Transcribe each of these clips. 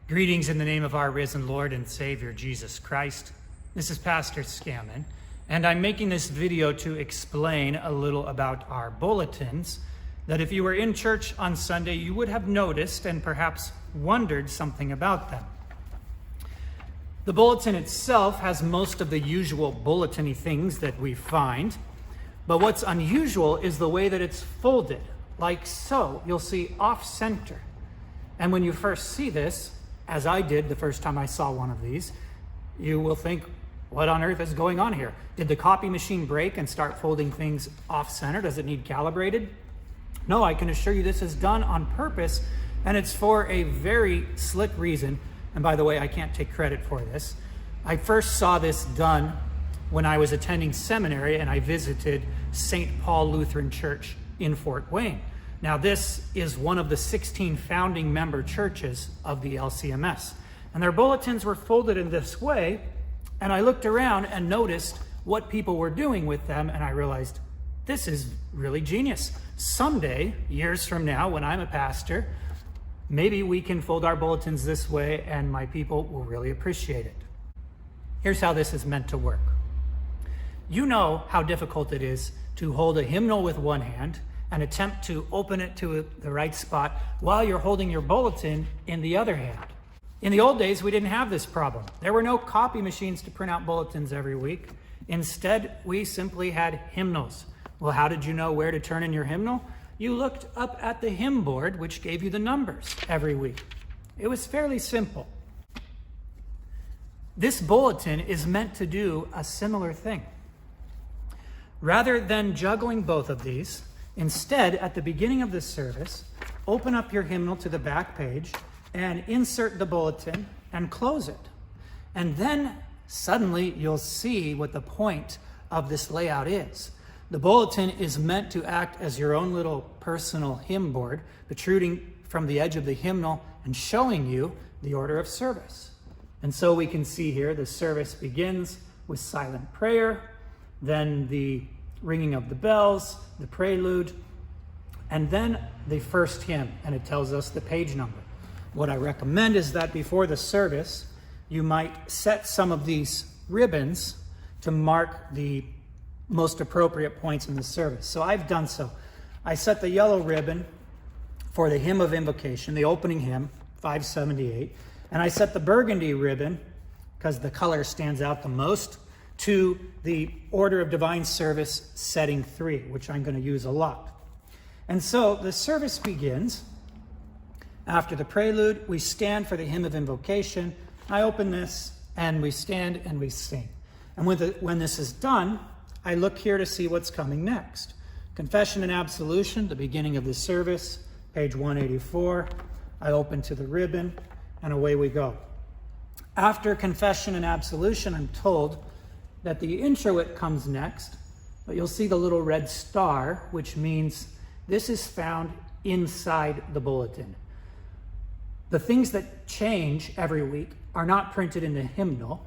Greetings in the name of our risen Lord and Savior, Jesus Christ. This is Pastor Scammon, and I'm making this video to explain a little about our bulletins that if you were in church on Sunday, you would have noticed and perhaps wondered something about them. The bulletin itself has most of the usual bulletin-y things that we find, but what's unusual is the way that it's folded, like so. You'll see off-center. And when you first see this, as I did the first time I saw one of these, you will think, what on earth is going on here? Did the copy machine break and start folding things off-center? Does it need calibrated? No, I can assure you this is done on purpose, and it's for a very slick reason. And by the way, I can't take credit for this. I first saw this done when I was attending seminary and I visited St. Paul Lutheran Church in Fort Wayne. Now, this is one of the 16 founding member churches of the LCMS. And their bulletins were folded in this way, and I looked around and noticed what people were doing with them, and I realized, this is really genius. Someday, years from now, when I'm a pastor, maybe we can fold our bulletins this way, and my people will really appreciate it. Here's how this is meant to work. You know how difficult it is to hold a hymnal with one hand and attempt to open it to the right spot while you're holding your bulletin in the other hand. In the old days, we didn't have this problem. There were no copy machines to print out bulletins every week. Instead, we simply had hymnals. Well, how did you know where to turn in your hymnal? You looked up at the hymn board, which gave you the numbers every week. It was fairly simple. This bulletin is meant to do a similar thing. Rather than juggling both of these, instead, at the beginning of the service, open up your hymnal to the back page and insert the bulletin and close it. And then suddenly you'll see what the point of this layout is. The bulletin is meant to act as your own little personal hymn board, protruding from the edge of the hymnal and showing you the order of service. And so we can see here the service begins with silent prayer, then the ringing of the bells, the prelude, and then the first hymn, and it tells us the page number. What I recommend is that before the service, you might set some of these ribbons to mark the most appropriate points in the service. So I've done so. I set the yellow ribbon for the hymn of invocation, the opening hymn, 578, and I set the burgundy ribbon, because the color stands out the most, to the Order of Divine Service setting 3, which I'm going to use a lot. And so the service begins. After the prelude, we stand for the hymn of invocation. I open this, and we stand and we sing. And when this is done, I look here to see what's coming next. Confession and absolution, the beginning of the service, page 184. I open to the ribbon, and away we go. After confession and absolution, I'm told that the introit comes next, but you'll see the little red star, which means this is found inside the bulletin. The things that change every week are not printed in the hymnal,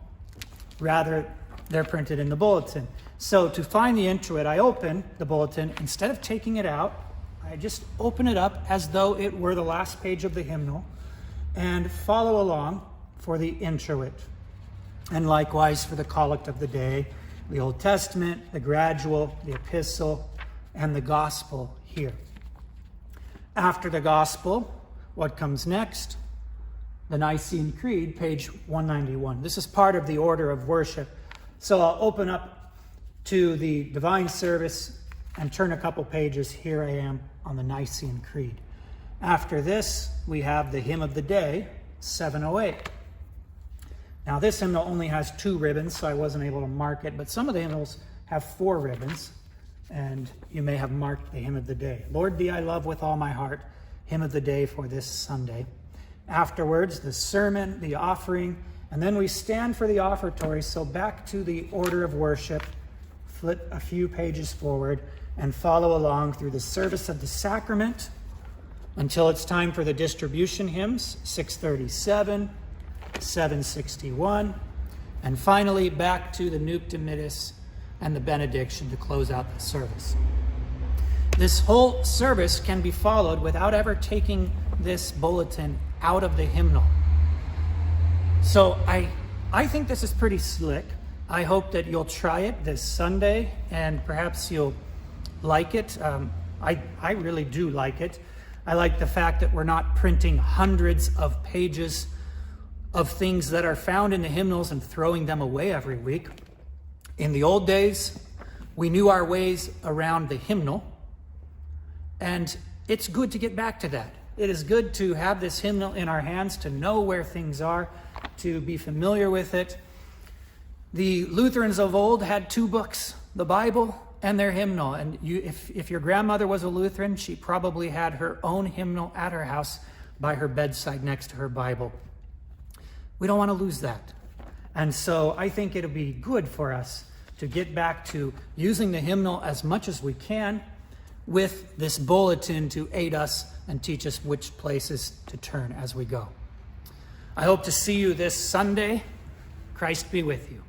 rather they're printed in the bulletin. So to find the introit, I open the bulletin. Instead of taking it out, I just open it up as though it were the last page of the hymnal and follow along for the introit. And likewise for the collect of the day, the Old Testament, the gradual, the epistle, and the gospel here. After the gospel, what comes next? The Nicene Creed, page 191. This is part of the order of worship. So I'll open up to the divine service and turn a couple pages. Here I am on the Nicene Creed. After this, we have the hymn of the day, 708. Now, this hymnal only has 2 ribbons, so I wasn't able to mark it, but some of the hymnals have 4 ribbons, and you may have marked the hymn of the day. Lord, thee I love with all my heart, hymn of the day for this Sunday. Afterwards, the sermon, the offering, and then we stand for the offertory. So back to the order of worship, flip a few pages forward, and follow along through the service of the sacrament until it's time for the distribution hymns, 637, 761, and finally back to the Nunc Dimittis and the benediction to close out the service. This whole service can be followed without ever taking this bulletin out of the hymnal. So I think this is pretty slick. I hope that you'll try it this Sunday and perhaps you'll like it. I really do like it. I like the fact that we're not printing hundreds of pages of things that are found in the hymnals and throwing them away every week. In the old days, we knew our ways around the hymnal, and it's good to get back to that. It is good to have this hymnal in our hands, to know where things are, to be familiar with it. The Lutherans of old had two books, the Bible and their hymnal. And if your grandmother was a Lutheran, she probably had her own hymnal at her house by her bedside next to her Bible. We don't want to lose that. And so I think it'll be good for us to get back to using the hymnal as much as we can with this bulletin to aid us and teach us which places to turn as we go. I hope to see you this Sunday. Christ be with you.